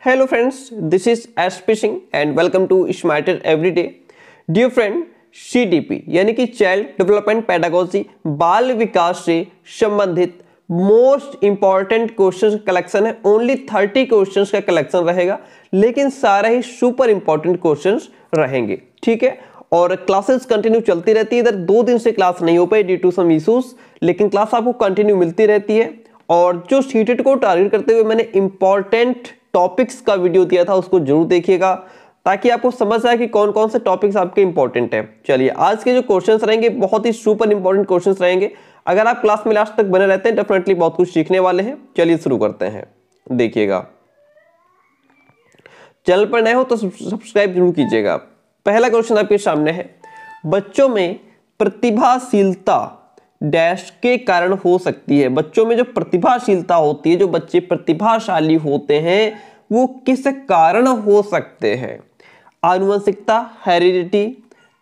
Hello friends, this is SP Singh and welcome to Smarter Everyday. Dear friend, CDP यानी कि child development pedagogy बाल विकास से संबंधित most important questions collection है। Only 30 questions का collection रहेगा, लेकिन सारे ही सुपर इंपॉर्टेंट क्वेश्चंस रहेंगे। ठीक है, और क्लासेस कंटिन्यू चलती रहती है। इधर 2 दिन से क्लास नहीं हो पाई ड्यू टू सम इश्यूज, लेकिन क्लास आपको कंटिन्यू मिलती रहती है। और जो सीटेट को टारगेट करते हुए मैंने इंपॉर्टेंट टॉपिक्स का वीडियो दिया था, उसको जरूर देखिएगा ताकि आपको समझ आए कि कौन कौन से टॉपिक्स आपके इंपॉर्टेंट हैं। चलिए, आज के जो क्वेश्चंस रहेंगे बहुत ही सुपर इंपॉर्टेंट क्वेश्चंस रहेंगे। अगर आप क्लास में लास्ट तक बने रहते हैं डेफिनेटली बहुत कुछ सीखने वाले हैं। चलिए शुरू करते हैं, देखिएगा। चैनल पर नए हो तो सब्सक्राइब जरूर कीजिएगा। पहला क्वेश्चन आपके सामने है, बच्चों में प्रतिभाशीलता डैश के कारण हो सकती है। बच्चों में जो प्रतिभाशीलता होती है, जो बच्चे प्रतिभाशाली होते हैं, वो किस कारण हो सकते हैं? आनुवंशिकता, हेरिडिटी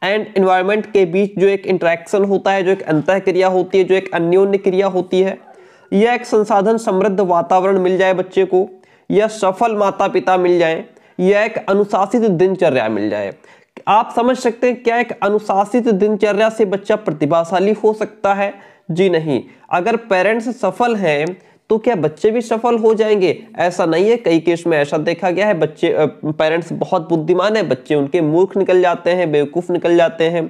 एंड एनवायरनमेंट के बीच जो एक इंटरेक्शन होता है, जो एक अंतःक्रिया होती है, जो एक अन्योन्य क्रिया होती है, या एक संसाधन समृद्ध वातावरण मिल जाए बच्चे को, या सफल माता पिता मिल जाए, या एक अनुशासित दिनचर्या मिल जाए। आप समझ सकते हैं क्या एक अनुशासित दिनचर्या से बच्चा प्रतिभाशाली हो सकता है? जी नहीं। अगर पेरेंट्स सफल हैं तो क्या बच्चे भी सफल हो जाएंगे? ऐसा नहीं है। कई केस में ऐसा देखा गया है, बच्चे पेरेंट्स बहुत बुद्धिमान है, बच्चे उनके मूर्ख निकल जाते हैं, बेवकूफ निकल जाते हैं,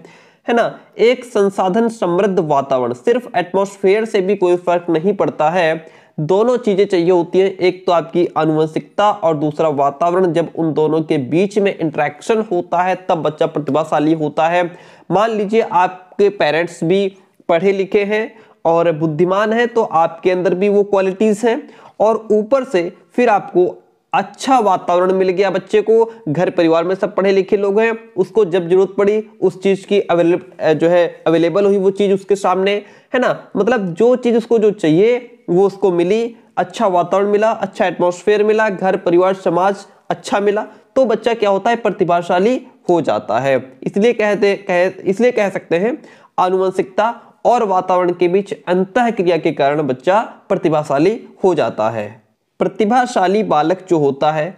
है ना। एक संसाधन समृद्ध वातावरण, सिर्फ एटमॉस्फेयर से भी कोई फर्क नहीं पड़ता है। दोनों चीजें चाहिए होती है, एक तो आपकी आनुवंशिकता और दूसरा वातावरण। जब उन दोनों के बीच में इंटरेक्शन होता है तब बच्चा प्रतिभाशाली होता है। मान लीजिए आपके पेरेंट्स भी पढ़े लिखे हैं और बुद्धिमान हैं, तो आपके अंदर भी वो क्वालिटीज हैं, और ऊपर से फिर आपको अच्छा वातावरण मिल गया बच्चे को, घर परिवार में सब पढ़े लिखे लोग हैं, उसको जब जरूरत पड़ी उस चीज की अवेलेबल हुई वो चीज उसके सामने, है ना। मतलब जो चीज उसको जो चाहिए वो उसको मिली, अच्छा वातावरण मिला, अच्छा एटमॉस्फेयर मिला, घर परिवार समाज अच्छा मिला, तो बच्चा क्या होता है? प्रतिभाशाली हो जाता है। इसलिए कह सकते हैं आनुवंशिकता और वातावरण के बीच अंतःक्रिया के कारण बच्चा प्रतिभाशाली हो जाता है। प्रतिभाशाली बालक जो होता है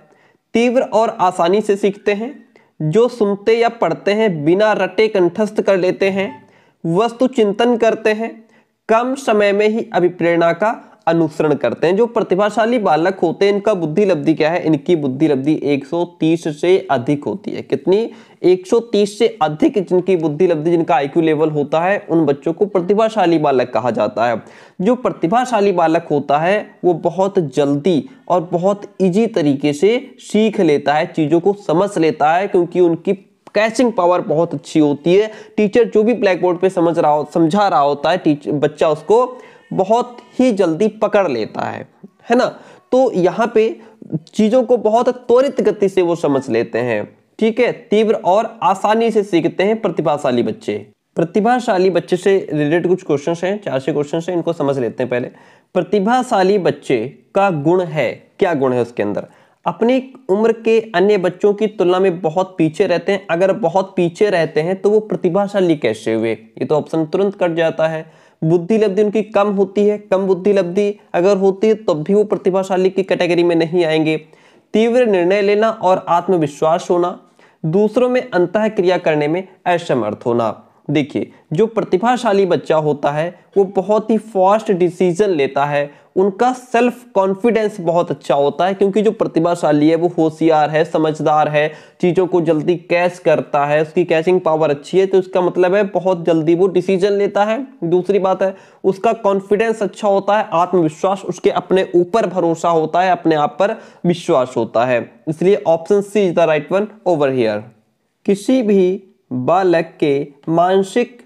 तीव्र और आसानी से सीखते हैं, जो सुनते या पढ़ते हैं बिना रटे कंठस्थ कर लेते हैं, वस्तु चिंतन करते हैं, कम समय में ही अभिप्रेरणा का अनुसरण करते हैं। जो प्रतिभाशाली बालक होते हैं इनका बुद्धि लब्धि क्या है? इनकी बुद्धि लब्धि 130 से अधिक होती है। कितनी? 130 से अधिक जिनकी बुद्धि लब्धि, जिनका आईक्यू लेवल होता है, उन बच्चों को प्रतिभाशाली बालक कहा जाता है। जो प्रतिभाशाली बालक होता है वो बहुत जल्दी और बहुत इजी तरीके से सीख लेता है, चीजों को समझ लेता है, क्योंकि उनकी कैचिंग पावर बहुत अच्छी होती है। टीचर जो भी ब्लैक बोर्ड पे समझा रहा होता है, बच्चा उसको बहुत ही जल्दी पकड़ लेता है ना। तो यहाँ पे चीजों को बहुत त्वरित गति से वो समझ लेते हैं। ठीक है, तीव्र और आसानी से सीखते हैं प्रतिभाशाली बच्चे। प्रतिभाशाली बच्चे से रिलेटेड कुछ क्वेश्चंस हैं, 4 क्वेश्चंस हैं, इनको समझ लेते हैं पहले। प्रतिभाशाली बच्चे का गुण है, क्या गुण है उसके अंदर? अपनी उम्र के अन्य बच्चों की तुलना में बहुत पीछे रहते हैं। अगर बहुत पीछे रहते हैं तो वो प्रतिभाशाली कैसे हुए? ये तो ऑप्शन तुरंत कट जाता है। बुद्धि लब्धि उनकी कम होती है, कम बुद्धि लब्धि अगर होती है तब भी वो प्रतिभाशाली की कैटेगरी में नहीं आएंगे। तीव्र निर्णय लेना और आत्मविश्वास होना, दूसरों में अंतःक्रिया करने में असमर्थ होना। देखिए, जो प्रतिभाशाली बच्चा होता है वो बहुत ही फास्ट डिसीजन लेता है, उनका सेल्फ कॉन्फिडेंस बहुत अच्छा होता है, क्योंकि जो प्रतिभाशाली है वो होशियार है, समझदार है, चीजों को जल्दी कैच करता है, उसकी कैचिंग पावर अच्छी है, तो इसका मतलब है बहुत जल्दी वो डिसीजन लेता है। दूसरी बात है उसका कॉन्फिडेंस अच्छा होता है, आत्मविश्वास, उसके अपने ऊपर भरोसा होता है, अपने आप पर विश्वास होता है। इसलिए option C is the right one over here. किसी भी बालक के मानसिक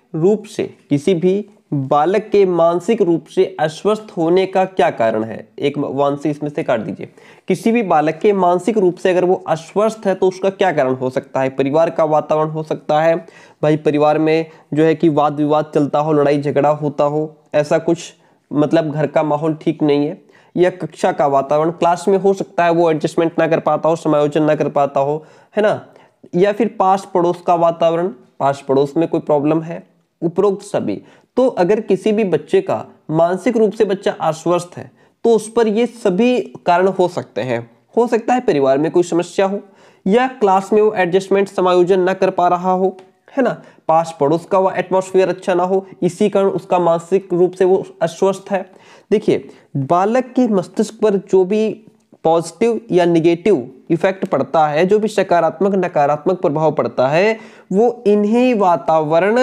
रूप से अस्वस्थ होने का क्या कारण है? एक वन से इसमें से काट दीजिए। किसी भी बालक के मानसिक रूप से अगर वो अस्वस्थ है तो उसका क्या कारण हो सकता है? परिवार का वातावरण हो सकता है, भाई परिवार में जो है कि वाद विवाद चलता हो, लड़ाई झगड़ा होता हो, ऐसा कुछ, मतलब घर का माहौल ठीक नहीं है, या कक्षा का वातावरण, क्लास में हो सकता है वो एडजस्टमेंट ना कर पाता हो, समायोजन ना कर पाता हो, है ना, या फिर पास पड़ोस का वातावरण, पास पड़ोस में कोई प्रॉब्लम है, उपरोक्त सभी। तो अगर किसी भी बच्चे का मानसिक रूप से बच्चा अस्वस्थ है तो उस पर ये सभी कारण हो सकते हैं। हो सकता है परिवार में कोई समस्या हो, या क्लास में वो एडजस्टमेंट समायोजन न कर पा रहा हो, है ना, पास पड़ोस का वो एटमॉस्फेयर अच्छा ना हो, इसी कारण उसका मानसिक रूप से वो अस्वस्थ है। देखिए, बालक के मस्तिष्क पर जो भी पॉजिटिव या निगेटिव इफेक्ट पड़ता है, जो भी सकारात्मक नकारात्मक प्रभाव पड़ता है, वो इन्हीं वातावरण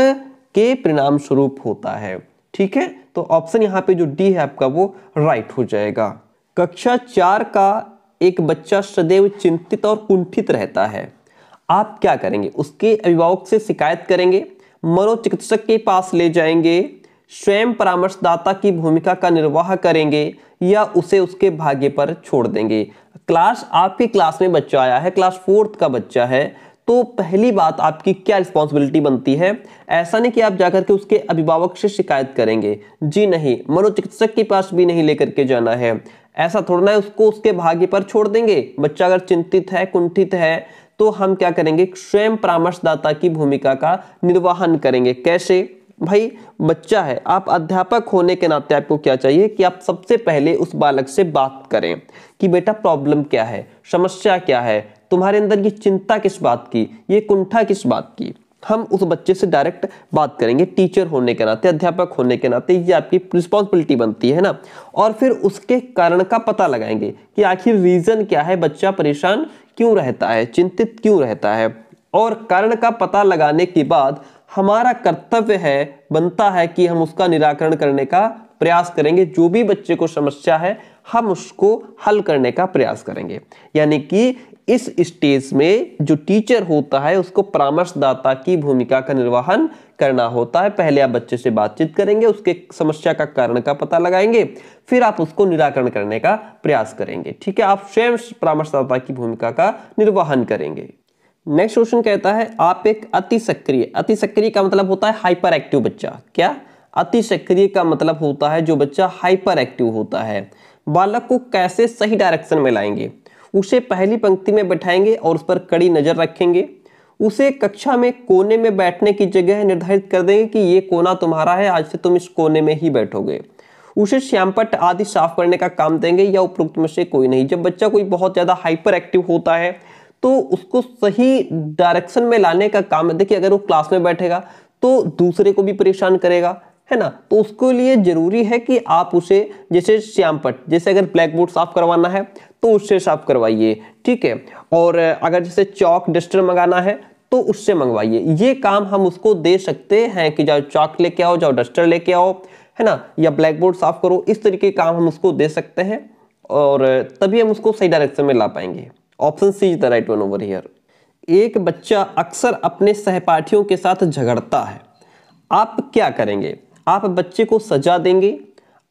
के परिणाम स्वरूप होता है। ठीक है, तो ऑप्शन यहाँ पे जो डी है आपका वो राइट हो जाएगा। कक्षा 4 का एक बच्चा सदैव चिंतित और कुंठित रहता है, आप क्या करेंगे? उसके अभिभावक से शिकायत करेंगे, मनोचिकित्सक के पास ले जाएंगे, स्वयं परामर्शदाता की भूमिका का निर्वाह करेंगे, या उसे उसके भाग्य पर छोड़ देंगे? क्लास, आपकी क्लास में बच्चा आया है, क्लास 4th का बच्चा है, तो पहली बात आपकी क्या रिस्पॉन्सिबिलिटी बनती है? ऐसा नहीं कि आप जाकर के उसके अभिभावक से शिकायत करेंगे, जी नहीं, मनोचिकित्सक के पास भी नहीं लेकर के जाना है, ऐसा थोड़ा है उसको उसके भाग्य पर छोड़ देंगे। बच्चा अगर चिंतित है, कुंठित है, तो हम क्या करेंगे? स्वयं परामर्शदाता की भूमिका का निर्वहन करेंगे। कैसे? भाई, बच्चा है, आप अध्यापक होने के नाते आपको क्या चाहिए कि आप सबसे पहले उस बालक से बात करें कि बेटा प्रॉब्लम क्या है, समस्या क्या है, तुम्हारे अंदर ये चिंता किस बात की, ये कुंठा किस बात की। हम उस बच्चे से डायरेक्ट बात करेंगे, टीचर होने के नाते, अध्यापक होने के नाते ये आपकी रिस्पॉन्सिबिलिटी बनती है ना। और फिर उसके कारण का पता लगाएंगे कि आखिर रीजन क्या है, बच्चा परेशान क्यों रहता है, चिंतित क्यों रहता है। और कारण का पता लगाने के बाद हमारा कर्तव्य है, बनता है कि हम उसका निराकरण करने का प्रयास करेंगे। जो भी बच्चे को समस्या है, हम उसको हल करने का प्रयास करेंगे। यानी कि इस स्टेज में जो टीचर होता है उसको परामर्शदाता की भूमिका का निर्वहन करना होता है। पहले आप बच्चे से बातचीत करेंगे, उसके समस्या का कारण का पता लगाएंगे, फिर आप उसको निराकरण करने का प्रयास करेंगे। ठीक है, आप स्वयं परामर्शदाता की भूमिका का निर्वहन करेंगे। नेक्स्ट क्वेश्चन कहता है, आप एक अति सक्रिय का मतलब होता है हाइपर एक्टिव बच्चा। क्या? अति सक्रिय का मतलब होता है जो बच्चा हाइपर एक्टिव होता है। बालक को कैसे सही डायरेक्शन में लाएंगे? उसे पहली पंक्ति में बैठाएंगे और उस पर कड़ी नजर रखेंगे। उसे कक्षा में कोने में बैठने की जगह निर्धारित कर देंगे कि ये कोना तुम्हारा है, आज से तुम इस कोने में ही बैठोगे। उसे श्यामपट्ट आदि साफ करने का काम देंगे, या उपरोक्त में से कोई नहीं। जब बच्चा कोई बहुत ज्यादा हाइपर एक्टिव होता है तो उसको सही डायरेक्शन में लाने का काम है। देखिए, अगर वो क्लास में बैठेगा तो दूसरे को भी परेशान करेगा, है ना, तो उसके लिए जरूरी है कि आप उसे जैसे श्यामपट्ट, जैसे अगर ब्लैक बोर्ड साफ करवाना है तो उससे साफ करवाइए। ठीक है, और अगर जैसे चौक डस्टर मंगाना है तो उससे मंगवाइए। ये काम हम उसको दे सकते हैं कि जाओ चौक लेके आओ, जाओ डस्टर लेके आओ, है ना, या ब्लैक बोर्ड साफ करो। इस तरीके के काम हम उसको दे सकते हैं और तभी हम उसको सही डायरेक्शन में ला पाएंगे। Option C is the right one over here. एक बच्चा अक्सर अपने सहपाठियों के साथ झगड़ता है, आप क्या करेंगे? आप बच्चे को सजा देंगे,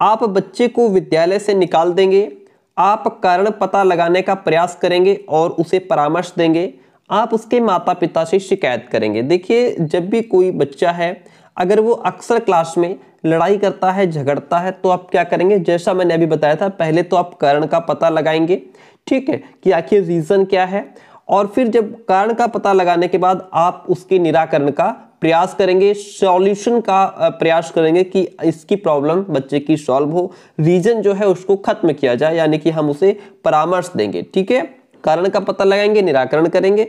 आप बच्चे को विद्यालय से निकाल देंगे, आप कारण पता लगाने का प्रयास करेंगे और उसे परामर्श देंगे, आप उसके माता पिता से शिकायत करेंगे। देखिए, जब भी कोई बच्चा है अगर वो अक्सर क्लास में लड़ाई करता है, झगड़ता है, तो आप क्या करेंगे? जैसा मैंने अभी बताया था, पहले तो आप कारण का पता लगाएंगे, ठीक है, कि आखिर रीजन क्या है, और फिर जब कारण का पता लगाने के बाद आप उसके निराकरण का प्रयास करेंगे, सॉल्यूशन का प्रयास करेंगे कि इसकी प्रॉब्लम बच्चे की सॉल्व हो, रीजन जो है उसको खत्म किया जाए, यानी कि हम उसे परामर्श देंगे। ठीक है, कारण का पता लगाएंगे, निराकरण करेंगे,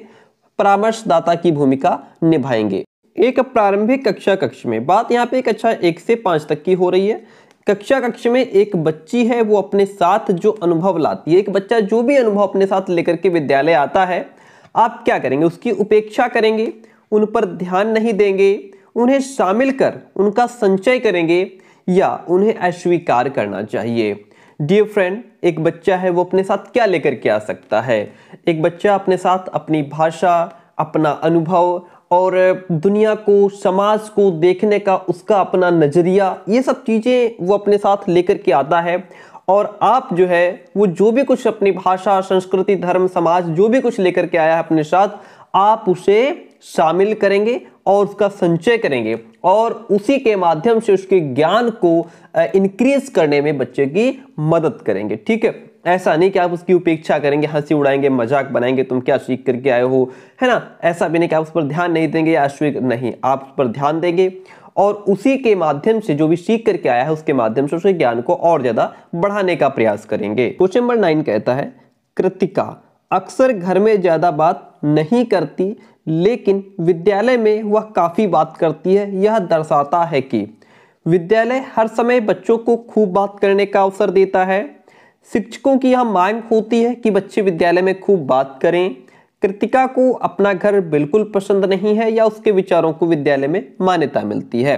परामर्शदाता की भूमिका निभाएंगे। एक प्रारंभिक कक्ष में, बात यहाँ पे कक्षा 1 से 5 तक की हो रही है। कक्षा में एक बच्ची है, वो अपने साथ जो अनुभव लाती है, एक बच्चा जो भी अनुभव अपने साथ लेकर के विद्यालय आता है, आप क्या करेंगे? उसकी उपेक्षा करेंगे, उन पर ध्यान नहीं देंगे, उन्हें शामिल कर उनका संचय करेंगे, या उन्हें अस्वीकार करना चाहिए? डियर फ्रेंड, एक बच्चा है वो अपने साथ क्या लेकर के आ सकता है? एक बच्चा अपने साथ अपनी भाषा, अपना अनुभव और दुनिया को, समाज को देखने का उसका अपना नजरिया, ये सब चीजें वो अपने साथ लेकर के आता है। और आप जो है वो जो भी कुछ अपनी भाषा, संस्कृति, धर्म, समाज जो भी कुछ लेकर के आया है अपने साथ, आप उसे शामिल करेंगे और उसका संचय करेंगे और उसी के माध्यम से उसके ज्ञान को इंक्रीज करने में बच्चे की मदद करेंगे। ठीक है, ऐसा नहीं कि आप उसकी उपेक्षा करेंगे, हंसी उड़ाएंगे, मजाक बनाएंगे, तुम क्या सीख करके आए हो, है ना, ऐसा भी नहीं कि आप उस पर ध्यान नहीं देंगे या नहीं, आप उस पर ध्यान देंगे और उसी के माध्यम से जो भी सीख करके आया है उसके माध्यम से उसके ज्ञान को और ज्यादा बढ़ाने का प्रयास करेंगे। क्वेश्चन नंबर 9 कहता है, कृतिका अक्सर घर में ज्यादा बात नहीं करती, लेकिन विद्यालय में वह काफी बात करती है। यह दर्शाता है कि विद्यालय हर समय बच्चों को खूब बात करने का अवसर देता है। शिक्षकों की यह मांग होती है कि बच्चे विद्यालय में खूब बात करें। कृतिका को अपना घर बिल्कुल पसंद नहीं है या उसके विचारों को विद्यालय में मान्यता मिलती है।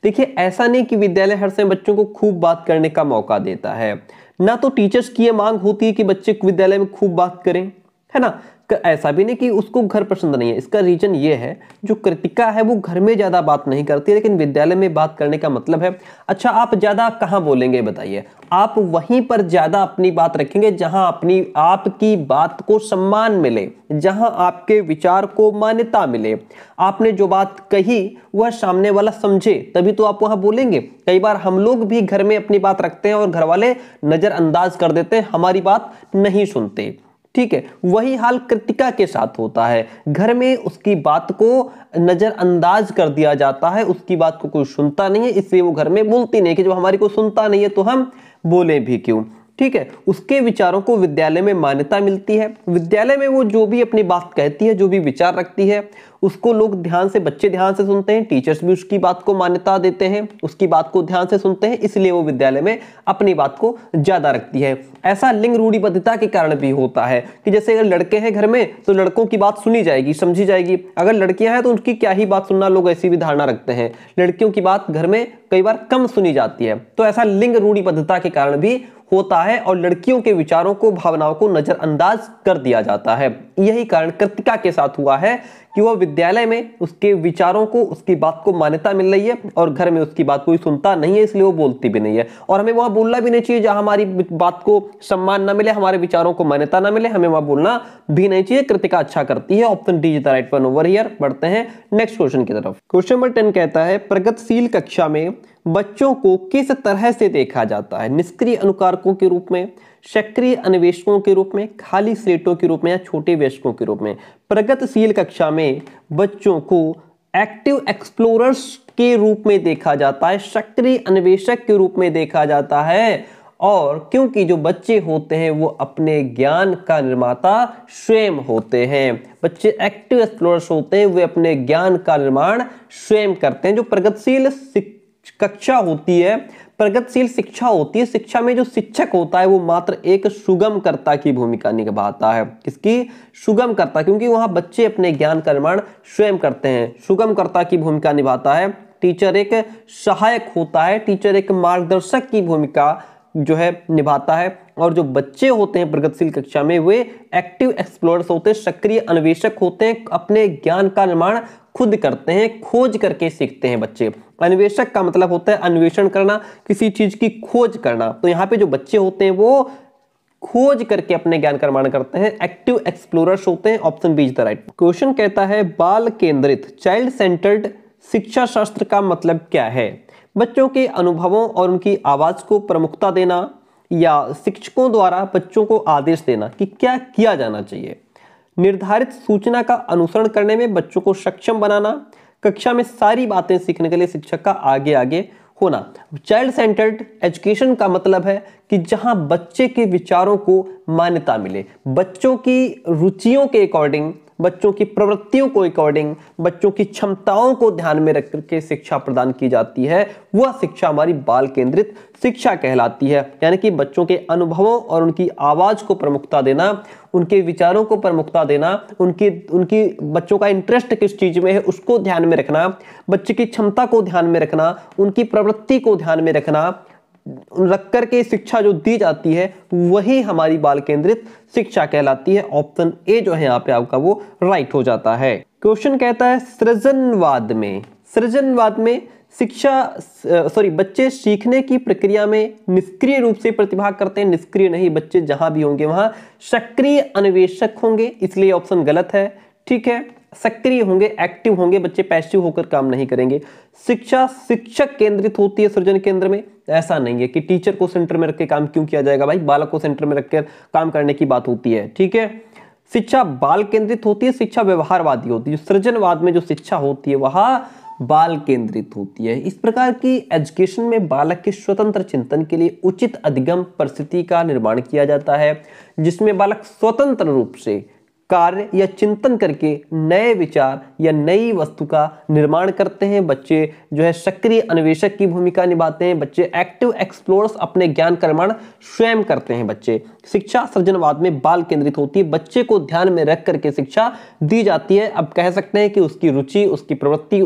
देखिए, ऐसा नहीं कि विद्यालय हर समय बच्चों को खूब बात करने का मौका देता है। ना तो टीचर्स की यह मांग होती है कि बच्चे विद्यालय में खूब बात करें, है ना। ऐसा भी नहीं कि उसको घर पसंद नहीं है। इसका रीजन ये है, जो कृतिका है वो घर में ज्यादा बात नहीं करती, लेकिन विद्यालय में बात करने का मतलब है। अच्छा, आप ज्यादा कहां बोलेंगे बताइए? आप वहीं पर ज्यादा अपनी बात रखेंगे जहां अपनी आपकी बात को सम्मान मिले, जहां आपके विचार को मान्यता मिले। आपने जो बात कही वह सामने वाला समझे, तभी तो आप वहां बोलेंगे। कई बार हम लोग भी घर में अपनी बात रखते हैं और घर वाले नजरअंदाज कर देते हैं, हमारी बात नहीं सुनते। ठीक है, वही हाल कृतिका के साथ होता है। घर में उसकी बात को नजरअंदाज कर दिया जाता है, उसकी बात को कोई सुनता नहीं है, इसलिए वो घर में बोलती नहीं कि जब हमारी को सुनता नहीं है तो हम बोले भी क्यों। ठीक है, उसके विचारों को विद्यालय में मान्यता मिलती है। विद्यालय में वो जो भी अपनी बात कहती है, जो भी विचार रखती है, उसको लोग ध्यान से, बच्चे ध्यान से सुनते हैं। टीचर्स भी उसकी बात को मान्यता देते हैं, उसकी बात को ध्यान से सुनते हैं, इसलिए वो विद्यालय में अपनी बात को ज्यादा रखती है। ऐसा लिंग रूढ़िबद्धता के कारण भी होता है कि जैसे अगर लड़के हैं घर में तो लड़कों की बात सुनी जाएगी, समझी जाएगी। अगर लड़कियां हैं तो उनकी क्या ही बात सुनना, लोग ऐसी भी धारणा रखते हैं। लड़कियों की बात घर में कई बार कम सुनी जाती है। तो ऐसा लिंग रूढ़िबद्धता के कारण भी होता है और लड़कियों के विचारों को, भावनाओं को नजरअंदाज कर दिया जाता है। यही कारण कृतिका के साथ हुआ है कि वह विद्यालय में उसके विचारों को, उसकी बात को मान्यता मिल रही है और घर में उसकी बात कोई सुनता नहीं है, इसलिए वो बोलती भी नहीं है। और हमें वहां बोलना भी नहीं चाहिए जहां हमारी बात को सम्मान ना मिले, हमारे विचारों को मान्यता ना मिले, हमें वहां बोलना भी नहीं चाहिए। कृतिका अच्छा करती है। Option D is the right one over here. बढ़ते हैं नेक्स्ट क्वेश्चन की तरफ। क्वेश्चन नंबर 10 कहता है, प्रगतिशील कक्षा में बच्चों को किस तरह से देखा जाता है? निष्क्रिय अनुकारकों के रूप में, सक्रिय अन्वेषकों के रूप में, खाली स्लेटों के रूप में या छोटे वयस्कों के रूप में? प्रगतिशील कक्षा में बच्चों को एक्टिव एक्सप्लोरर्स के रूप में देखा जाता है, सक्रिय अन्वेषक के रूप में देखा जाता है। और क्योंकि जो बच्चे होते हैं वो अपने ज्ञान का निर्माता स्वयं होते हैं। बच्चे एक्टिव एक्सप्लोरर्स होते हैं, वे अपने ज्ञान का निर्माण स्वयं करते हैं। जो प्रगतिशील कक्षा होती है, प्रगतिशील शिक्षा होती है, शिक्षा में जो शिक्षक होता है वो मात्र एक सुगमकर्ता की भूमिका निभाता है। किसकी? सुगमकर्ता, क्योंकि वहां बच्चे अपने ज्ञान का निर्माण स्वयं करते हैं। सुगमकर्ता की भूमिका निभाता है। टीचर एक सहायक होता है, टीचर एक मार्गदर्शक की भूमिका जो है निभाता है। और जो बच्चे होते हैं प्रगतिशील कक्षा में वे एक्टिव एक्सप्लोरर्स होते हैं, सक्रिय अन्वेषक होते हैं, अपने ज्ञान का निर्माण खुद करते हैं, खोज करके सीखते हैं बच्चे। अन्वेषक का मतलब होता है अन्वेषण करना, किसी चीज की खोज करना। तो यहाँ पे जो बच्चे होते हैं वो खोज करके अपने ज्ञान का निर्माण करते हैं, एक्टिव एक्सप्लोरर्स होते हैं। Option B is the right. Question कहता है, बाल केंद्रित चाइल्ड सेंटर्ड शिक्षा शास्त्र का मतलब क्या है? बच्चों के अनुभवों और उनकी आवाज को प्रमुखता देना या शिक्षकों द्वारा बच्चों को आदेश देना कि क्या किया जाना चाहिए। निर्धारित सूचना का अनुसरण करने में बच्चों को सक्षम बनाना। कक्षा में सारी बातें सीखने के लिए शिक्षक का आगे आगे होना। चाइल्ड सेंटर्ड एजुकेशन का मतलब है कि जहां बच्चे के विचारों को मान्यता मिले, बच्चों की रुचियों के अकॉर्डिंग, बच्चों की प्रवृत्तियों को अकॉर्डिंग, बच्चों की क्षमताओं को ध्यान में रख करके शिक्षा प्रदान की जाती है। वह शिक्षा हमारी बाल केंद्रित शिक्षा कहलाती है। यानी कि बच्चों के अनुभवों और उनकी आवाज को प्रमुखता देना, उनके विचारों को प्रमुखता देना, उनकी बच्चों का इंटरेस्ट किस चीज में है उसको ध्यान में रखना, बच्चे की क्षमता को ध्यान में रखना, उनकी प्रवृत्ति को ध्यान में रखना, रख करके शिक्षा जो दी जाती है वही हमारी बाल केंद्रित शिक्षा कहलाती है। ऑप्शन ए जो है यहाँ पे आपका वो राइट हो जाता है। क्वेश्चन कहता है, सृजनवाद में बच्चे सीखने की प्रक्रिया में निष्क्रिय रूप से प्रतिभाग करते हैं। निष्क्रिय नहीं, बच्चे जहां भी होंगे वहां सक्रिय अन्वेषक होंगे, इसलिए ऑप्शन गलत है। ठीक है, सक्रिय होंगे, एक्टिव होंगे, बच्चे पैसिव होकर काम नहीं करेंगे। शिक्षा शिक्षक केंद्रित होती है सृजन केंद्र में। ऐसा नहीं है कि टीचर को सेंटर में रख के काम क्यों किया जाएगा भाई, बालक को सेंटर में रखकर काम करने की बात होती है। ठीक है, शिक्षा बाल केंद्रित होती है, शिक्षा व्यवहारवादी होती है। सृजनवाद में जो शिक्षा होती है वह बाल केंद्रित होती है। इस प्रकार की एजुकेशन में बालक के स्वतंत्र चिंतन के लिए उचित अधिगम परिस्थिति का निर्माण किया जाता है, जिसमें बालक स्वतंत्र रूप से कार्य या चिंतन करके नए विचार या नई वस्तु का निर्माण करते हैं। बच्चे जो है सक्रिय अन्वेषक की भूमिका निभाते हैं। बच्चे एक्टिव एक्सप्लोरर्स, अपने ज्ञान का निर्माण स्वयं करते हैं। बच्चे शिक्षा सृजनवाद में बाल केंद्रित होती है। बच्चे को ध्यान में रख करके शिक्षा दी जाती है। अब कह सकते हैं कि उसकी रुचि, उसकी प्रवृत्ति,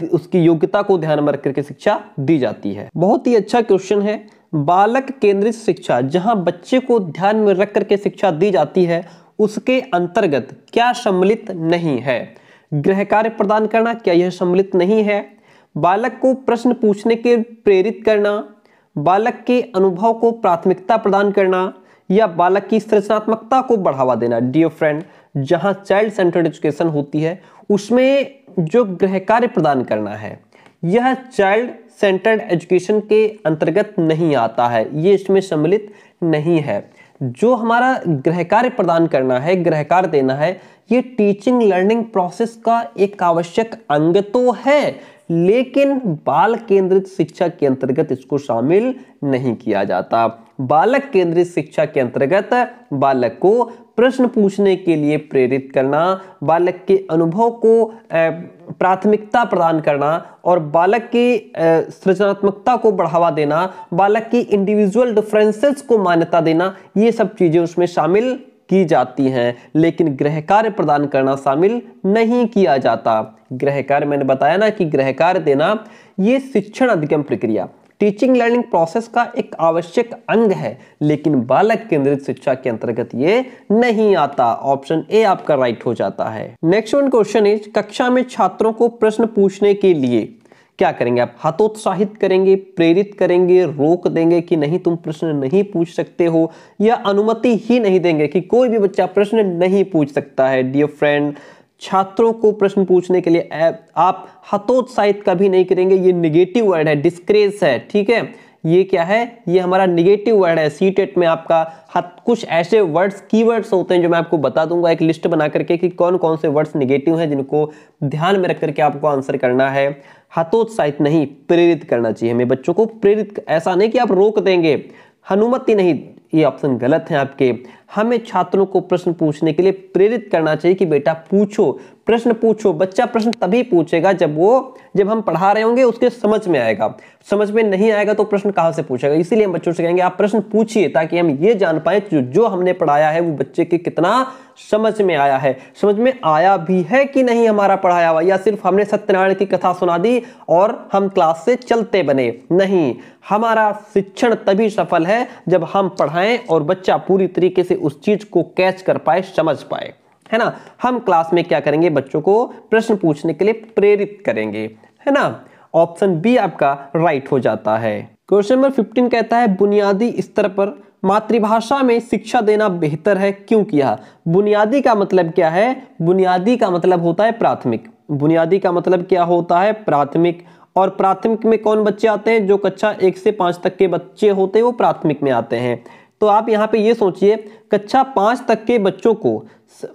उसकी योग्यता को ध्यान में रख करके शिक्षा दी जाती है। बहुत ही अच्छा क्वेश्चन है। बालक केंद्रित शिक्षा, जहां बच्चे को ध्यान में रख करके शिक्षा दी जाती है, उसके अंतर्गत क्या सम्मिलित नहीं है? गृह कार्य प्रदान करना, क्या यह सम्मिलित नहीं है? बालक को प्रश्न पूछने के प्रेरित करना, बालक के अनुभव को प्राथमिकता प्रदान करना, या बालक की सृजनात्मकता को बढ़ावा देना। डियर फ्रेंड, जहां चाइल्ड सेंटर्ड एजुकेशन होती है उसमें जो गृह कार्य प्रदान करना है यह चाइल्ड सेंटर्ड एजुकेशन के अंतर्गत नहीं आता है, ये इसमें सम्मिलित नहीं है। जो हमारा गृह कार्य प्रदान करना है, गृह कार्य देना है, ये टीचिंग लर्निंग प्रोसेस का एक आवश्यक अंग तो है, लेकिन बाल केंद्रित शिक्षा के अंतर्गत इसको शामिल नहीं किया जाता। बालक केंद्रित शिक्षा के अंतर्गत बालक को प्रश्न पूछने के लिए प्रेरित करना, बालक के अनुभव को प्राथमिकता प्रदान करना और बालक की सृजनात्मकता को बढ़ावा देना, बालक की इंडिविजुअल डिफरेंसेस को मान्यता देना, ये सब चीजें उसमें शामिल की जाती हैं, लेकिन गृह कार्य प्रदान करना शामिल नहीं किया जाता। गृह कार्य, मैंने बताया ना कि गृह कार्य देना ये शिक्षण अधिगम प्रक्रिया, टीचिंग लर्निंग प्रोसेस का एक आवश्यक अंग है, लेकिन बालक केंद्रित शिक्षा के अंतर्गत ये नहीं आता। ऑप्शन ए आपका राइट हो जाता है। नेक्स्ट वन क्वेश्चन इज, कक्षा में छात्रों को प्रश्न पूछने के लिए क्या करेंगे आप? हतोत्साहित करेंगे, प्रेरित करेंगे, रोक देंगे कि नहीं तुम प्रश्न नहीं पूछ सकते हो, या अनुमति ही नहीं देंगे कि कोई भी बच्चा प्रश्न नहीं पूछ सकता है? डियर फ्रेंड, छात्रों को प्रश्न पूछने के लिए आप हतोत्साहित कभी नहीं करेंगे। ये निगेटिव वर्ड है, डिस्करेज है, ठीक है। ये क्या है? ये हमारा निगेटिव वर्ड है। सीटेट में आपका कुछ ऐसे वर्ड्स, कीवर्ड्स होते हैं जो मैं आपको बता दूंगा एक लिस्ट बना करके कि कौन कौन से वर्ड्स निगेटिव हैं, जिनको ध्यान में रख करके आपको आंसर करना है। हतोत्साहित नहीं, प्रेरित करना चाहिए हमें बच्चों को। प्रेरित, ऐसा नहीं कि आप रोक देंगे, अनुमति नहीं, ये ऑप्शन गलत है आपके। हमें छात्रों को प्रश्न पूछने के लिए प्रेरित करना चाहिए कि बेटा पूछो, प्रश्न पूछो। बच्चा प्रश्न तभी पूछेगा जब हम पढ़ा रहे होंगे, उसके समझ में आएगा। समझ में नहीं आएगा तो प्रश्न कहां से पूछेगा? इसीलिए हम बच्चों से कहेंगे आप प्रश्न पूछिए, ताकि हम ये जान पाए जो हमने पढ़ाया है वो बच्चे के कितना समझ में आया है, समझ में आया भी है कि नहीं हमारा पढ़ाया हुआ, या सिर्फ हमने सत्यनारायण की कथा सुना दी और हम क्लास से चलते बने। नहीं, हमारा शिक्षण तभी सफल है जब हम पढ़ाएं और बच्चा पूरी तरीके से उस चीज को कैच कर पाए, समझ पाए, है ना। हम क्लास में क्या करेंगे? बच्चों को प्रश्न पूछने के लिए प्रेरित करेंगे, है ना। ऑप्शन बी आपका राइट हो जाता है। क्वेश्चन नंबर 15 कहता है, बुनियादी स्तर पर मातृभाषा में शिक्षा देना बेहतर है, क्यों किया? बुनियादी का मतलब क्या है? बुनियादी का मतलब होता है प्राथमिक। बुनियादी का मतलब क्या होता है? प्राथमिक। और प्राथमिक में कौन बच्चे आते हैं? जो कक्षा 1 से 5 तक के बच्चे होते हैं वो प्राथमिक में आते हैं। तो आप यहाँ पे ये सोचिए, कक्षा 5 तक के बच्चों को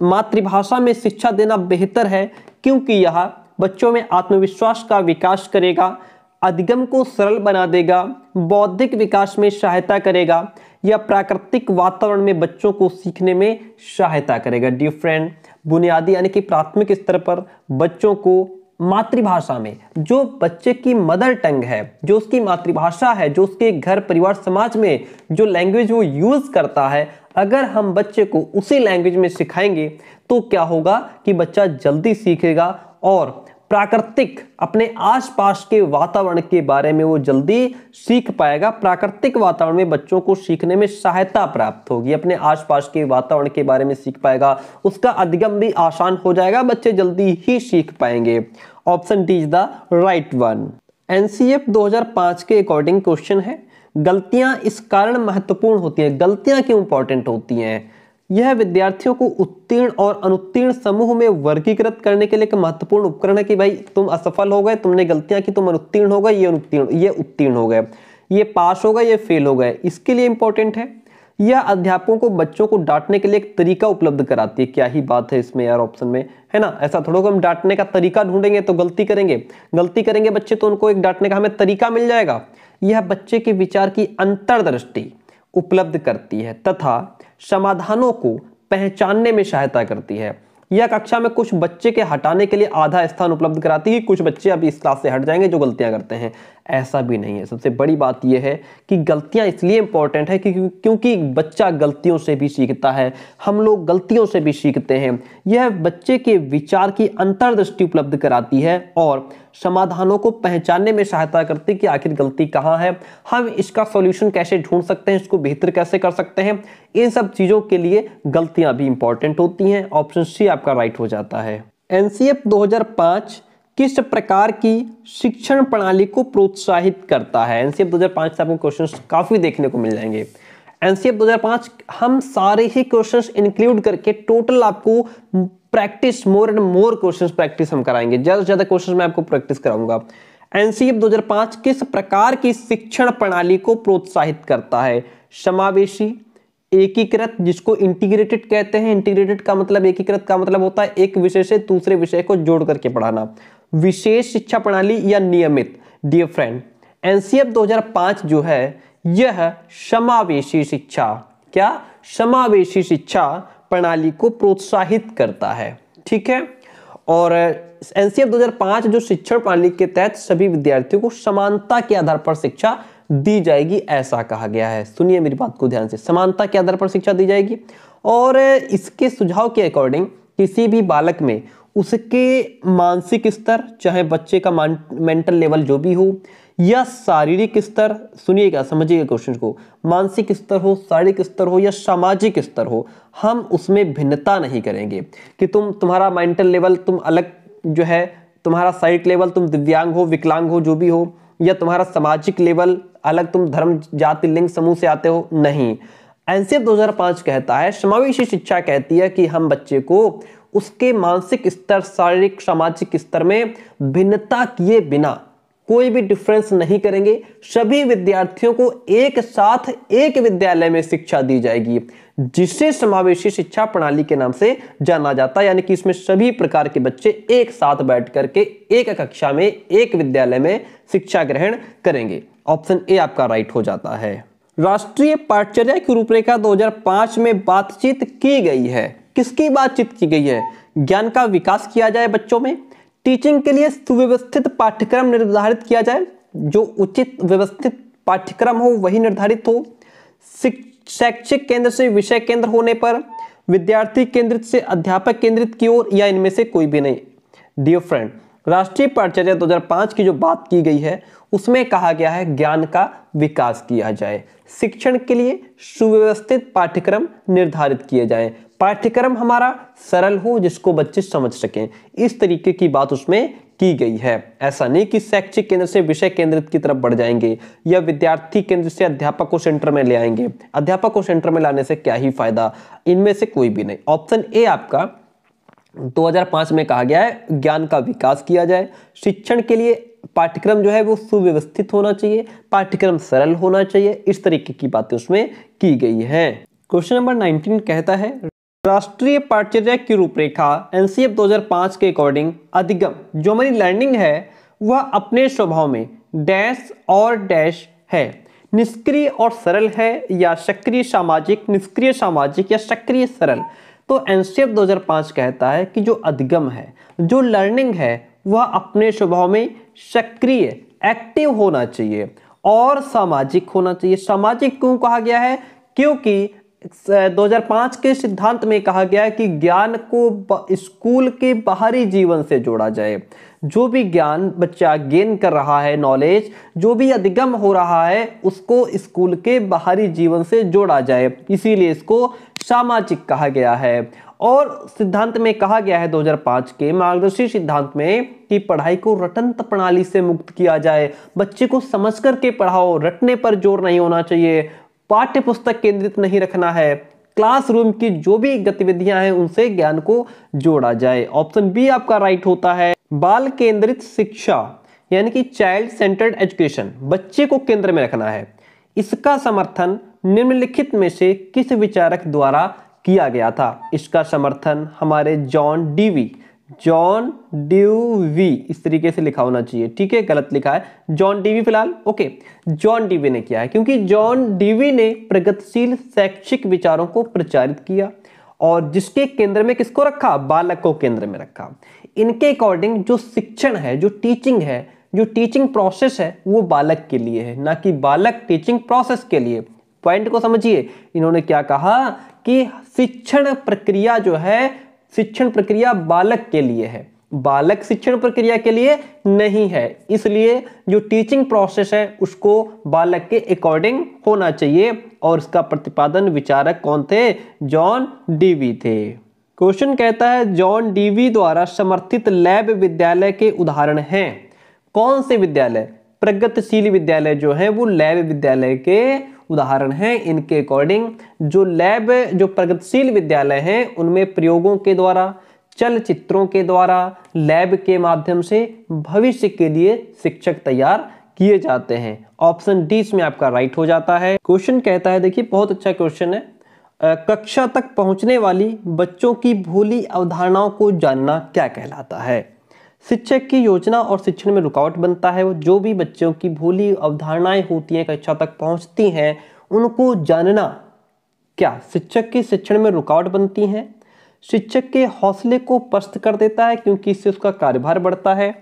मातृभाषा में शिक्षा देना बेहतर है, क्योंकि यह बच्चों में आत्मविश्वास का विकास करेगा, अधिगम को सरल बना देगा, बौद्धिक विकास में सहायता करेगा, या प्राकृतिक वातावरण में बच्चों को सीखने में सहायता करेगा। डियर फ्रेंड, बुनियादी यानी कि प्राथमिक स्तर पर बच्चों को मातृभाषा में, जो बच्चे की मदर टंग है, जो उसकी मातृभाषा है, जो उसके घर परिवार समाज में जो लैंग्वेज वो यूज करता है, अगर हम बच्चे को उसी लैंग्वेज में सिखाएंगे तो क्या होगा कि बच्चा जल्दी सीखेगा और प्राकृतिक, अपने आसपास के वातावरण के बारे में वो जल्दी सीख पाएगा। प्राकृतिक वातावरण में बच्चों को सीखने में सहायता प्राप्त होगी, अपने आसपास के वातावरण के बारे में सीख पाएगा, उसका अधिगम भी आसान हो जाएगा, बच्चे जल्दी ही सीख पाएंगे। Option D is the right one. NCF 2005 के अकॉर्डिंग क्वेश्चन है, गलतियां इस कारण महत्वपूर्ण होती हैं। गलतियां क्यों इंपॉर्टेंट होती हैं? यह विद्यार्थियों को उत्तीर्ण और अनुत्तीर्ण समूह में वर्गीकृत करने के लिए एक महत्वपूर्ण उपकरण है कि भाई तुम असफल हो गए, तुमने गलतियां की, तुम अनुत्तीर्ण हो गए, ये उत्तीर्ण हो गए, ये पास हो गए, ये फेल हो गए, इसके लिए इंपॉर्टेंट है। यह अध्यापकों को बच्चों को डांटने के लिए एक तरीका उपलब्ध कराती है। क्या ही बात है इसमें यार ऑप्शन में, है ना। ऐसा थोड़ा हम डांटने का तरीका ढूंढेंगे तो गलती करेंगे बच्चे, तो उनको एक डांटने का हमें तरीका मिल जाएगा। यह बच्चे के विचार की अंतर्दृष्टि उपलब्ध करती है तथा समाधानों को पहचानने में सहायता करती है। यह कक्षा में कुछ बच्चे के हटाने के लिए आधा स्थान उपलब्ध कराती है। कुछ बच्चे अभी इस क्लास से हट जाएंगे जो गलतियां करते हैं, ऐसा भी नहीं है। सबसे बड़ी बात यह है कि गलतियां इसलिए इंपॉर्टेंट है क्योंकि बच्चा गलतियों से भी सीखता है, हम लोग गलतियों से भी सीखते हैं। यह बच्चे के विचार की अंतर्दृष्टि उपलब्ध कराती है और समाधानों को पहचानने में सहायता करती है कि आखिर गलती कहाँ है, हम इसका सॉल्यूशन कैसे ढूंढ सकते हैं, इसको बेहतर कैसे कर सकते हैं। इन सब चीजों के लिए गलतियां भी इंपॉर्टेंट होती हैं। ऑप्शन सी आपका राइट हो जाता है। एनसीएफ 2005 किस प्रकार की शिक्षण प्रणाली को प्रोत्साहित करता है? एनसीएफ 2005 से आपको क्वेश्चंस काफी देखने को मिल जाएंगे। एनसीएफ 2005 हम सारे ही क्वेश्चंस इंक्लूड करके टोटल आपको practice more and more questions practice हम कराएंगे, ज्यादा से ज्यादा क्वेश्चंस मैं आपको प्रैक्टिस कराऊंगा। एनसीएफ 2005 किस प्रकार की शिक्षण प्रणाली को प्रोत्साहित करता है? समावेशी, एकीकृत जिसको इंटीग्रेटेड कहते हैं, इंटीग्रेटेड का मतलब, एकीकृत का मतलब होता है एक विषय से दूसरे विषय को जोड़ करके पढ़ाना, विशेष शिक्षा प्रणाली या नियमित। डियर फ्रेंड, एनसीएफ 2005 जो है यह समावेशी शिक्षा, क्या समावेशी शिक्षा प्रणाली को प्रोत्साहित करता है, ठीक है। और एनसीएफ 2005 जो शिक्षण प्रणाली के तहत सभी विद्यार्थियों को समानता के आधार पर शिक्षा दी जाएगी, ऐसा कहा गया है। सुनिए मेरी बात को ध्यान से, समानता के आधार पर शिक्षा दी जाएगी। और इसके सुझाव के अकॉर्डिंग किसी भी बालक में उसके मानसिक स्तर, चाहे बच्चे का मेंटल लेवल जो भी हो, या शारीरिक स्तर, सुनिएगा समझिएगा क्वेश्चन को, मानसिक स्तर हो, शारीरिक स्तर हो या सामाजिक स्तर हो, हम उसमें भिन्नता नहीं करेंगे कि तुम्हारा मेंटल लेवल तुम अलग जो है, तुम्हारा शारीरिक लेवल तुम दिव्यांग हो, विकलांग हो, जो भी हो, या तुम्हारा सामाजिक लेवल अलग, तुम धर्म, जाति, लिंग समूह से आते हो, नहीं। एनसीएफ 2005 कहता है, समावेशी शिक्षा कहती है कि हम बच्चे को उसके मानसिक स्तर, शारीरिक, सामाजिक स्तर में भिन्नता किए बिना कोई भी डिफरेंस नहीं करेंगे। सभी विद्यार्थियों को एक साथ एक विद्यालय में शिक्षा दी जाएगी, जिसे समावेशी शिक्षा प्रणाली के नाम से जाना जाता है। यानी कि इसमें सभी प्रकार के बच्चे एक साथ बैठ करके एक कक्षा में, एक विद्यालय में शिक्षा ग्रहण करेंगे। ऑप्शन ए आपका राइट हो जाता है। राष्ट्रीय पाठ्यचर्या की रूपरेखा 2005 में बातचीत की गई है। किसकी बातचीत की गई है? ज्ञान का विकास किया जाए बच्चों में, टीचिंग के लिए सुव्यवस्थित पाठ्यक्रम निर्धारित किया जाए, जो उचित व्यवस्थित पाठ्यक्रम हो वही निर्धारित हो, शैक्षिक केंद्र से विषय केंद्र होने पर, विद्यार्थी केंद्रित से अध्यापक केंद्रित की ओर, या इनमें से कोई भी नहीं। डियर फ्रेंड, राष्ट्रीय पाठ्यचर्या 2005 की जो बात की गई है उसमें कहा गया है ज्ञान का विकास किया जाए, शिक्षण के लिए सुव्यवस्थित पाठ्यक्रम निर्धारित किए जाएं, पाठ्यक्रम हमारा सरल हो जिसको बच्चे समझ सकें, इस तरीके की बात उसमें की गई है। ऐसा नहीं कि शैक्षिक केंद्र से विषय केंद्रित की तरफ बढ़ जाएंगे या विद्यार्थी केंद्र से अध्यापक को सेंटर में ले आएंगे। अध्यापक को सेंटर में लाने से क्या ही फायदा, इनमें से कोई भी नहीं। ऑप्शन ए आपका 2005 में कहा गया है ज्ञान का विकास किया जाए, शिक्षण के लिए पाठ्यक्रम जो है वो सुव्यवस्थित होना चाहिए, पाठ्यक्रम सरल होना चाहिए, इस तरीके की बातें उसमें की गई है। क्वेश्चन नंबर 19 कहता है, राष्ट्रीय पाठ्यचर्या की रूपरेखा एनसीएफ 2005 के अकॉर्डिंग अधिगम जो हमारी लर्निंग है वह अपने स्वभाव में डैश और डैश है, निष्क्रिय और सरल है या सक्रिय सामाजिक, निष्क्रिय सामाजिक या सक्रिय सरल। तो एनसीएफ 2005 कहता है कि जो अधिगम है, जो लर्निंग है वह अपने स्वभाव में सक्रिय, एक्टिव होना चाहिए और सामाजिक होना चाहिए। सामाजिक क्यों कहा गया है? क्योंकि 2005 के सिद्धांत में कहा गया है कि ज्ञान को स्कूल के बाहरी जीवन से जोड़ा जाए। जो भी ज्ञान बच्चा गेन कर रहा है, नॉलेज जो भी अधिगम हो रहा है, उसको स्कूल के बाहरी जीवन से जोड़ा जाए, इसीलिए इसको सामाजिक कहा गया है। और सिद्धांत में कहा गया है 2005 के मार्गदर्शी सिद्धांत में कि पढ़ाई को रटंत प्रणाली से मुक्त किया जाए, बच्चे को समझ करके पढ़ाओ, रटने पर जोर नहीं होना चाहिए, पाठ्य पुस्तक केंद्रित नहीं रखना है, क्लासरूम की जो भी गतिविधियां हैं उनसे ज्ञान को जोड़ा जाए। ऑप्शन बी आपका राइट होता है। बाल केंद्रित शिक्षा यानी कि चाइल्ड सेंटर्ड एजुकेशन, बच्चे को केंद्र में रखना है, इसका समर्थन निम्नलिखित में से किस विचारक द्वारा किया गया था? इसका समर्थन हमारे जॉन ड्यूवी, इस तरीके से लिखा होना चाहिए, ठीक है, गलत लिखा है जॉन डीवी फिलहाल, ओके, जॉन डीवी ने किया है, क्योंकि जॉन डीवी ने प्रगतिशील शैक्षिक विचारों को प्रचारित किया और जिसके केंद्र में किसको रखा? बालक को केंद्र में रखा। इनके अकॉर्डिंग जो शिक्षण है, जो टीचिंग है, जो टीचिंग प्रोसेस है, वो बालक के लिए है, ना कि बालक टीचिंग प्रोसेस के लिए। पॉइंट को समझिए, इन्होंने क्या कहा कि शिक्षण प्रक्रिया जो है, शिक्षण प्रक्रिया बालक के लिए है, बालक शिक्षण प्रक्रिया के लिए नहीं है, इसलिए जो टीचिंग प्रोसेस है उसको बालक के अकॉर्डिंग होना चाहिए। और इसका प्रतिपादन विचारक कौन थे? जॉन डीवी थे। क्वेश्चन कहता है जॉन डीवी द्वारा समर्थित लैब विद्यालय के उदाहरण हैं। कौन से विद्यालय? प्रगतिशील विद्यालय जो है वो लैब विद्यालय के उदाहरण हैं। इनके अकॉर्डिंग जो प्रगतिशील विद्यालय हैं उनमें प्रयोगों के द्वारा, चलचित्रों के द्वारा, लैब के माध्यम से भविष्य के लिए शिक्षक तैयार किए जाते हैं। ऑप्शन डी इसमें आपका राइट हो जाता है। क्वेश्चन कहता है, देखिए बहुत अच्छा क्वेश्चन है, कक्षा तक पहुंचने वाली बच्चों की भूली अवधारणाओं को जानना क्या कहलाता है? शिक्षक की योजना और शिक्षण में रुकावट बनता है। वो जो भी बच्चों की भूली अवधारणाएं होती हैं, कक्षा तक पहुंचती हैं, उनको जानना क्या शिक्षक के शिक्षण में रुकावट बनती हैं? शिक्षक के हौसले को पस्त कर देता है क्योंकि इससे उसका कार्यभार बढ़ता है,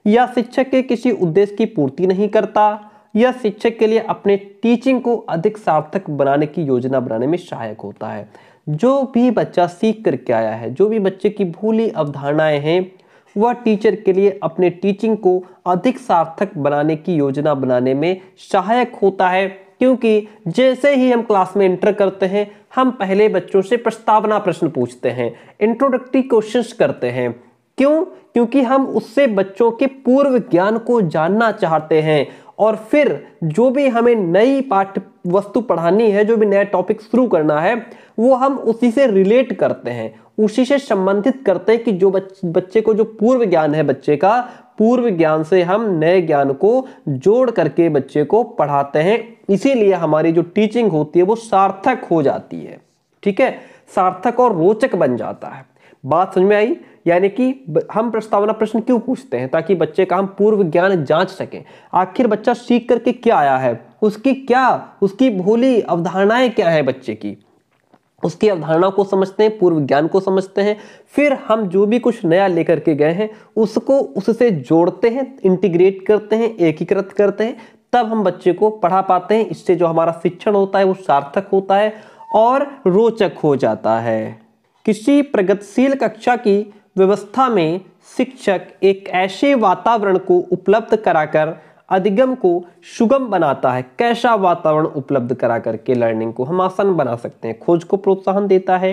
या शिक्षक के किसी उद्देश्य की पूर्ति नहीं करता, या शिक्षक के लिए अपने टीचिंग को अधिक सार्थक बनाने की योजना बनाने में सहायक होता है। जो भी बच्चा सीख करके आया है, जो भी बच्चे की भूली अवधारणाएं हैं, वह टीचर के लिए अपने टीचिंग को अधिक सार्थक बनाने की योजना बनाने में सहायक होता है। क्योंकि जैसे ही हम क्लास में एंटर करते हैं, हम पहले बच्चों से प्रस्तावना प्रश्न पूछते हैं, इंट्रोडक्टरी क्वेश्चंस करते हैं। क्यों? क्योंकि हम उससे बच्चों के पूर्व ज्ञान को जानना चाहते हैं और फिर जो भी हमें नई पाठ्य वस्तु पढ़ानी है, जो भी नया टॉपिक शुरू करना है, वो हम उसी से रिलेट करते हैं, उसी से संबंधित करते हैं कि जो बच्चे को जो पूर्व ज्ञान है, बच्चे का पूर्व ज्ञान से हम नए ज्ञान को जोड़ करके बच्चे को पढ़ाते हैं। इसीलिए हमारी जो टीचिंग होती है वो सार्थक हो जाती है, ठीक है, सार्थक और रोचक बन जाता है। बात समझ में आई? यानी कि हम प्रस्तावना प्रश्न क्यों पूछते हैं? ताकि बच्चे का हम पूर्व ज्ञान जांच सकें। आखिर बच्चा सीख करके क्या आया है, उसकी भूली अवधारणाएं क्या है बच्चे की, उसकी अवधारणा को समझते हैं, पूर्व ज्ञान को समझते हैं, फिर हम जो भी कुछ नया लेकर के गए हैं उसको उससे जोड़ते हैं, इंटीग्रेट करते हैं, एकीकृत करते हैं, तब हम बच्चे को पढ़ा पाते हैं। इससे जो हमारा शिक्षण होता है वो सार्थक होता है और रोचक हो जाता है। किसी प्रगतिशील कक्षा की व्यवस्था में शिक्षक एक ऐसे वातावरण को उपलब्ध कराकर अधिगम को सुगम बनाता है। कैसा वातावरण उपलब्ध करा करके लर्निंग को हम आसान बना सकते हैं? खोज को प्रोत्साहन देता है,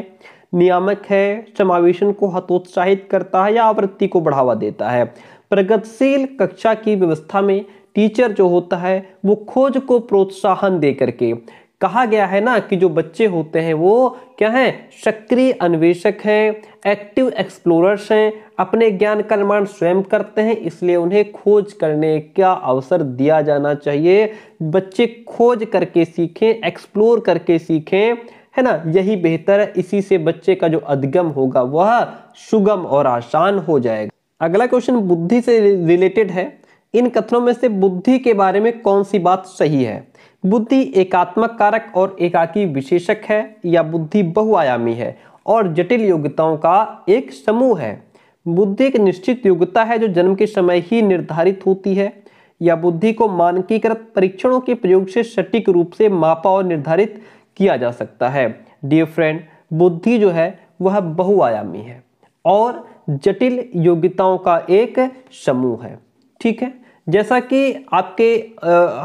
नियामक है, समावेशन को हतोत्साहित करता है, या आवृत्ति को बढ़ावा देता है। प्रगतिशील कक्षा की व्यवस्था में टीचर जो होता है वो खोज को प्रोत्साहन दे करके, कहा गया है ना कि जो बच्चे होते हैं वो क्या हैं? सक्रिय अन्वेषक हैं, एक्टिव एक्सप्लोरर्स हैं, अपने ज्ञान का निर्माण स्वयं करते हैं, इसलिए उन्हें खोज करने का अवसर दिया जाना चाहिए। बच्चे खोज करके सीखें, एक्सप्लोर करके सीखें, है ना, यही बेहतर है। इसी से बच्चे का जो अधिगम होगा वह सुगम और आसान हो जाएगा। अगला क्वेश्चन बुद्धि से रिलेटेड है। इन कथनों में से बुद्धि के बारे में कौन सी बात सही है? बुद्धि एकात्मक कारक और एकाकी विशेषक है, या बुद्धि बहुआयामी है और जटिल योग्यताओं का एक समूह है? बुद्धि एक निश्चित योग्यता है जो जन्म के समय ही निर्धारित होती है, या बुद्धि को मानकीकृत परीक्षणों के प्रयोग से सटीक रूप से मापा और निर्धारित किया जा सकता है? डियर फ्रेंड, बुद्धि जो है वह बहुआयामी है और जटिल योग्यताओं का एक समूह है, ठीक है। जैसा कि आपके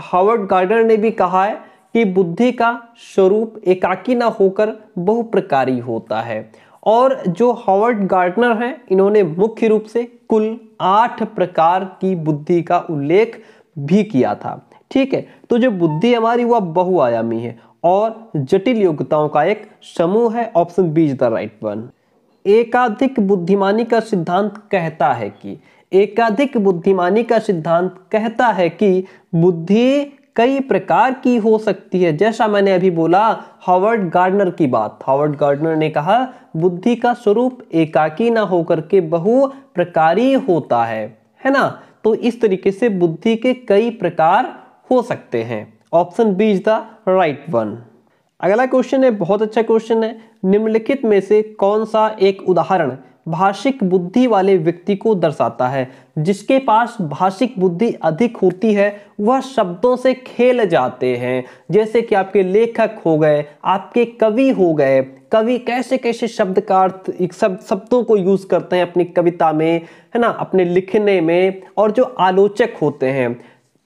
हावर्ड गार्डनर ने भी कहा है कि बुद्धि का स्वरूप एकाकी ना होकर बहुप्रकारी होता है। और जो हावर्ड गार्डनर हैं, इन्होंने मुख्य रूप से कुल 8 प्रकार की बुद्धि का उल्लेख भी किया था, ठीक है। तो जो बुद्धि हमारी वह बहुआयामी है और जटिल योग्यताओं का एक समूह है। Option B is the right one. एकाधिक बुद्धिमानी का सिद्धांत कहता है कि बुद्धि कई प्रकार की हो सकती है। जैसा मैंने अभी बोला हॉवर्ड गार्डनर की बात, हॉवर्ड गार्डनर ने कहा बुद्धि का स्वरूप एकाकी ना होकर के बहु प्रकारी होता है ना। तो इस तरीके से बुद्धि के कई प्रकार हो सकते हैं। Option B is the right one. अगला क्वेश्चन है, बहुत अच्छा क्वेश्चन है। निम्नलिखित में से कौन सा एक उदाहरण भाषिक बुद्धि वाले व्यक्ति को दर्शाता है? जिसके पास भाषिक बुद्धि अधिक होती है वह शब्दों से खेल जाते हैं। जैसे कि आपके लेखक हो गए, आपके कवि हो गए। कवि कैसे कैसे शब्द का अर्थ शब्दों को यूज करते हैं अपनी कविता में, है ना, अपने लिखने में। और जो आलोचक होते हैं,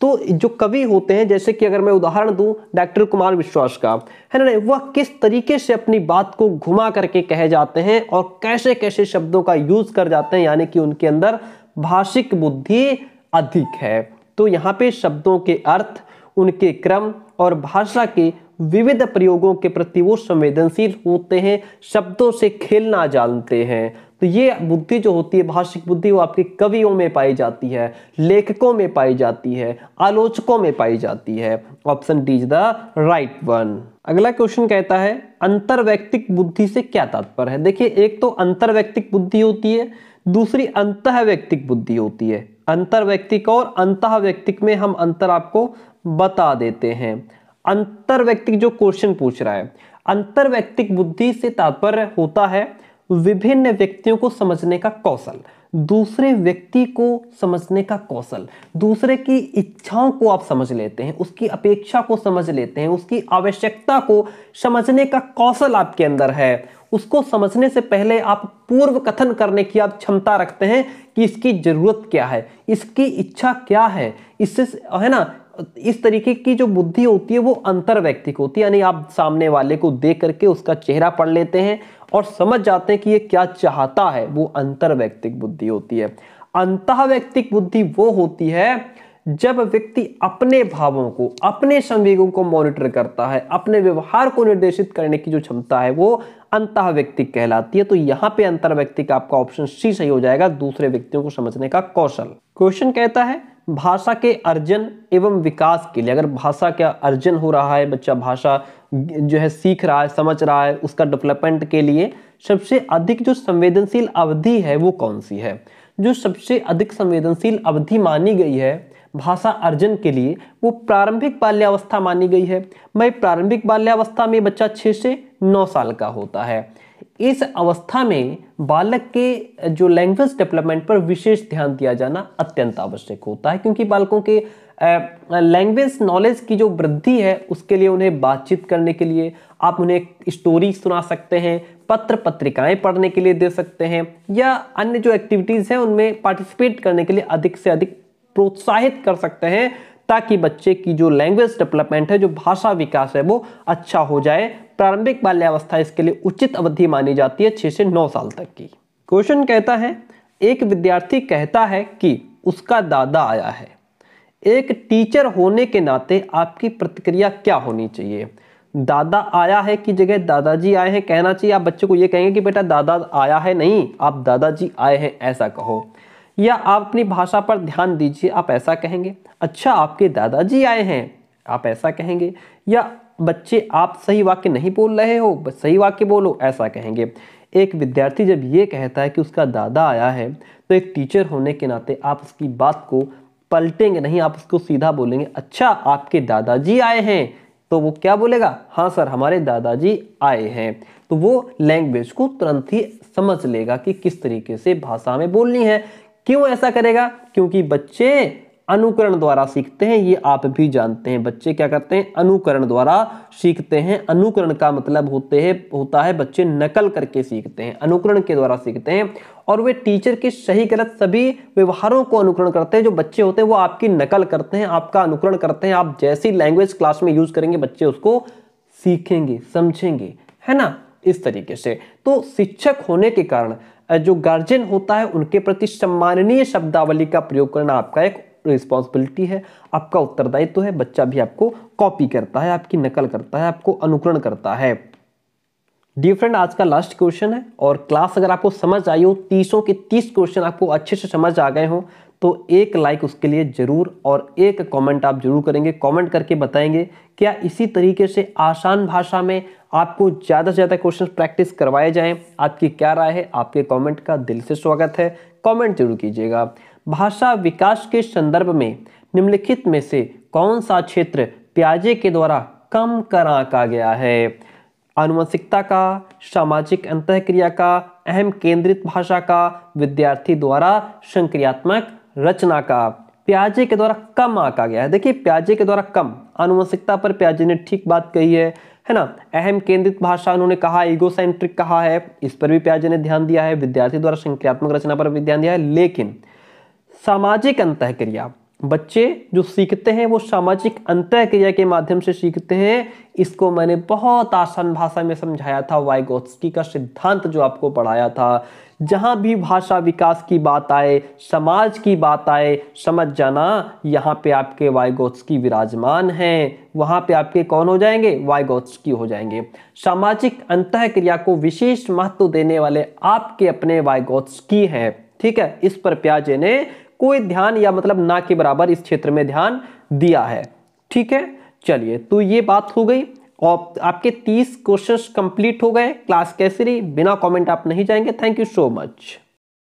तो जो कवि होते हैं, जैसे कि अगर मैं उदाहरण दूं डॉक्टर कुमार विश्वास का, है ना, वह किस तरीके से अपनी बात को घुमा करके कहे जाते हैं और कैसे कैसे शब्दों का यूज कर जाते हैं, यानी कि उनके अंदर भाषिक बुद्धि अधिक है। तो यहाँ पे शब्दों के अर्थ, उनके क्रम और भाषा के विविध प्रयोगों के प्रति वो संवेदनशील होते हैं, शब्दों से खेलना जानते हैं। तो ये बुद्धि जो होती है, भाषिक बुद्धि, वो आपके कवियों में पाई जाती है, लेखकों में पाई जाती है, आलोचकों में पाई जाती है। Option D is the right one. अगला क्वेश्चन कहता है अंतर्वैयक्तिक बुद्धि से क्या तात्पर्य है? देखिए, एक तो अंतर्वैयक्तिक बुद्धि होती है, दूसरी अंतःवैयक्तिक बुद्धि होती है। अंतर्वैयक्तिक और अंतःवैयक्तिक में हम अंतर आपको बता देते हैं। अंतर्वैयक्तिक जो क्वेश्चन पूछ रहा है, अंतर्वैयक्तिक बुद्धि से तात्पर्य होता है विभिन्न व्यक्तियों को समझने का कौशल, दूसरे व्यक्ति को समझने का कौशल, दूसरे की इच्छाओं को आप समझ लेते हैं, उसकी अपेक्षा को समझ लेते हैं, उसकी आवश्यकता को समझने का कौशल आपके अंदर है। उसको समझने से पहले आप पूर्व कथन करने की आप क्षमता रखते हैं कि इसकी जरूरत क्या है, इसकी इच्छा क्या है, इससे, है ना। इस तरीके की जो बुद्धि होती है वो अंतर्वैयक्तिक होती है, यानी आप सामने वाले को देख करके उसका चेहरा पढ़ लेते हैं और समझ जाते हैं कि ये क्या चाहता है, वो अंतर्वैयक्तिक बुद्धि होती है। अंतःवैयक्तिक बुद्धि वो होती है जब व्यक्ति अपने भावों को, अपने संवेगों को मॉनिटर करता है, अपने व्यवहार को निर्देशित करने की जो क्षमता है वो अंतःवैयक्तिक कहलाती है। तो यहाँ पे अंतर्वैयक्तिक आपका ऑप्शन सी सही हो जाएगा, दूसरे व्यक्तियों को समझने का कौशल। क्वेश्चन कहता है भाषा के अर्जन एवं विकास के लिए, अगर भाषा का अर्जन हो रहा है, बच्चा भाषा जो है सीख रहा है, समझ रहा है, उसका डेवलपमेंट के लिए सबसे अधिक जो संवेदनशील अवधि है वो कौन सी है? जो सबसे अधिक संवेदनशील अवधि मानी गई है भाषा अर्जन के लिए वो प्रारंभिक बाल्यावस्था मानी गई है। मैं प्रारंभिक बाल्यावस्था में बच्चा 6 से 9 साल का होता है। इस अवस्था में बालक के जो लैंग्वेज डेवलपमेंट पर विशेष ध्यान दिया जाना अत्यंत आवश्यक होता है, क्योंकि बालकों के लैंग्वेज नॉलेज की जो वृद्धि है उसके लिए उन्हें बातचीत करने के लिए आप उन्हें स्टोरी सुना सकते हैं, पत्र पत्रिकाएं पढ़ने के लिए दे सकते हैं, या अन्य जो एक्टिविटीज हैं उनमें पार्टिसिपेट करने के लिए अधिक से अधिक प्रोत्साहित कर सकते हैं, ताकि बच्चे की जो लैंग्वेज डेवलपमेंट है, जो भाषा विकास है वो अच्छा हो जाए। प्रारंभिक बाल्यावस्था इसके लिए उचित अवधि मानी जाती है 6 से 9 साल तक की। क्वेश्चन कहता है एक विद्यार्थी कहता है कि उसका दादा आया है। एक टीचर होने के नाते आपकी प्रतिक्रिया क्या होनी चाहिए? दादा आया है की जगह दादाजी आए हैं कहना चाहिए। आप बच्चे को ये कहेंगे कि बेटा दादा आया है नहीं, आप दादाजी आए हैं ऐसा कहो, या आप अपनी भाषा पर ध्यान दीजिए, आप ऐसा कहेंगे। अच्छा आपके दादाजी आए हैं, आप ऐसा कहेंगे। या बच्चे आप सही वाक्य नहीं बोल रहे हो, सही वाक्य बोलो, ऐसा कहेंगे। एक विद्यार्थी जब ये कहता है कि उसका दादा आया है, तो एक टीचर होने के नाते आप उसकी बात को पलटेंगे नहीं, आप उसको सीधा बोलेंगे, अच्छा आपके दादाजी आए हैं। तो वो क्या बोलेगा? हाँ सर हमारे दादाजी आए हैं। तो वो लैंग्वेज को तुरंत ही समझ लेगा कि किस तरीके से भाषा में बोलनी है। क्यों ऐसा करेगा? क्योंकि बच्चे अनुकरण द्वारा सीखते हैं, ये आप भी जानते हैं। बच्चे क्या करते हैं? अनुकरण द्वारा सीखते हैं। अनुकरण का मतलब होता है बच्चे नकल करके सीखते हैं, अनुकरण के द्वारा सीखते हैं, और वे टीचर के सही गलत सभी व्यवहारों को अनुकरण करते हैं। जो बच्चे होते हैं वो आपकी नकल करते हैं, आपका अनुकरण करते हैं। आप जैसी लैंग्वेज क्लास में यूज करेंगे बच्चे उसको सीखेंगे, समझेंगे, है ना, इस तरीके से। तो शिक्षक होने के कारण जो गार्जियन होता है उनके प्रति सम्माननीय शब्दावली का प्रयोग करना आपका एक रिस्पॉन्सिबिलिटी है, आपका उत्तरदायित्व है। बच्चा भी आपको कॉपी करता है, आपकी नकल करता है, आपको अनुकरण करता है। डियर फ्रेंड, आज का लास्ट क्वेश्चन है, और क्लास अगर आपको समझ आई हो, 30 के 30 क्वेश्चन आपको अच्छे से समझ आ गए हो, तो एक लाइक उसके लिए जरूर और एक कमेंट आप जरूर करेंगे। कमेंट करके बताएंगे क्या इसी तरीके से आसान भाषा में आपको ज़्यादा से ज़्यादा क्वेश्चन प्रैक्टिस करवाए जाएं। आपकी क्या राय है? आपके कमेंट का दिल से स्वागत है, कमेंट जरूर कीजिएगा। भाषा विकास के संदर्भ में निम्नलिखित में से कौन सा क्षेत्र पियाजे के द्वारा कम कर आंका गया है? आनुवंशिकता का, सामाजिक अंतःक्रिया का, अहम केंद्रित भाषा का, विद्यार्थी द्वारा संक्रियात्मक रचना का। पियाजे के द्वारा कम आंका गया है। देखिए पियाजे के द्वारा कम, आनुवंशिकता पर पियाजे ने ठीक बात कही है ना। अहम केंद्रित भाषा उन्होंने कहा, ईगोसेंट्रिक कहा है, इस पर भी पियाजे ने ध्यान दिया है। विद्यार्थी द्वारा संक्रियात्मक रचना पर भी ध्यान दिया है। लेकिन सामाजिक अंतःक्रिया, बच्चे जो सीखते हैं वो सामाजिक अंतःक्रिया के माध्यम से सीखते हैं। इसको मैंने बहुत आसान भाषा में समझाया था, वाइगोत्स्की का सिद्धांत जो आपको पढ़ाया था। जहां भी भाषा विकास की बात आए, समाज की बात आए, समझ जाना यहाँ पे आपके वाइगोत्स्की विराजमान हैं। वहां पे आपके कौन हो जाएंगे? वाइगोत्स्की हो जाएंगे। सामाजिक अंतःक्रिया को विशेष महत्व देने वाले आपके अपने वाइगोत्स्की हैं। ठीक है, इस पर पियाजे ने कोई ध्यान या मतलब ना के बराबर इस क्षेत्र में ध्यान दिया है। ठीक है, चलिए तो ये बात हो गई और आपके 30 क्वेश्चंस कंप्लीट हो गए। क्लास कैसी रही? बिना कमेंट आप नहीं जाएंगे। Thank you so much.